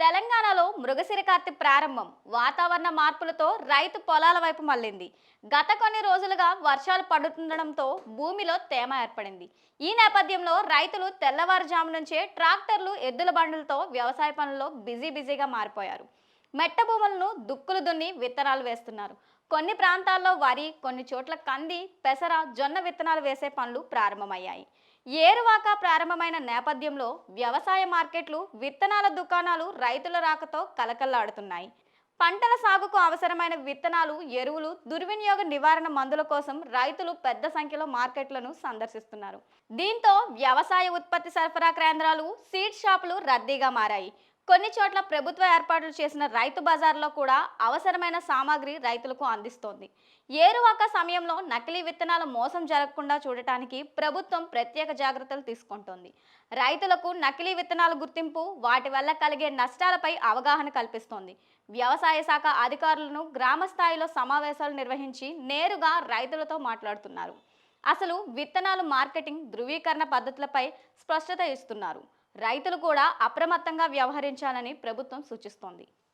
తెలంగాణలో మృగశిర కార్తె ప్రారంభం వాతావరణ మార్పులతో రైతు పొలాల వైపు మళ్ళింది. గత కొన్ని రోజులుగా వర్షాలు పడుతుండడంతో భూమిలో తేమ ఏర్పడింది. ఈ నేపథ్యంలో రైతులు తెల్లవారుజాము నుంచే ట్రాక్టర్లు, ఎద్దుల బండులతో వ్యవసాయ పనుల్లో బిజీగా మారిపోయారు. మెట్ట భూములను దుక్కులు దున్ని విత్తనాలు వేస్తున్నారు. కొన్ని ప్రాంతాల్లో వరి, కొన్ని చోట్ల కంది, పెసర, జొన్న విత్తనాలు వేసే పనులు ప్రారంభమయ్యాయి. ఏరువాక ప్రారంభమైన నేపథ్యంలో వ్యవసాయ మార్కెట్లు, విత్తనాల దుకాణాలు రైతుల రాకతో కలకల్లాడుతున్నాయి. పంటల సాగుకు అవసరమైన విత్తనాలు, ఎరువులు, దుర్వినియోగ నివారణ మందుల కోసం రైతులు పెద్ద సంఖ్యలో మార్కెట్లను సందర్శిస్తున్నారు. దీంతో వ్యవసాయ ఉత్పత్తి సరఫరా కేంద్రాలు, సీడ్ షాపులు రద్దీగా మారాయి. కొన్ని చోట్ల ప్రభుత్వ ఏర్పాట్లు చేసిన రైతు బజార్లో కూడా అవసరమైన సామాగ్రి రైతులకు అందిస్తోంది. ఏరువాక సమయంలో నకిలీ విత్తనాల మోసం జరగకుండా చూడటానికి ప్రభుత్వం ప్రత్యేక జాగ్రత్తలు తీసుకుంటోంది. రైతులకు నకిలీ విత్తనాల గుర్తింపు, వాటి వల్ల కలిగే నష్టాలపై అవగాహన కల్పిస్తోంది. వ్యవసాయ శాఖ అధికారులను గ్రామ స్థాయిలో సమావేశాలు నిర్వహించి నేరుగా రైతులతో మాట్లాడుతున్నారు. అసలు విత్తనాలు మార్కెటింగ్, ధృవీకరణ పద్ధతులపై స్పష్టత ఇస్తున్నారు. రైతులు కూడా అప్రమత్తంగా వ్యవహరించాలని ప్రభుత్వం సూచిస్తోంది.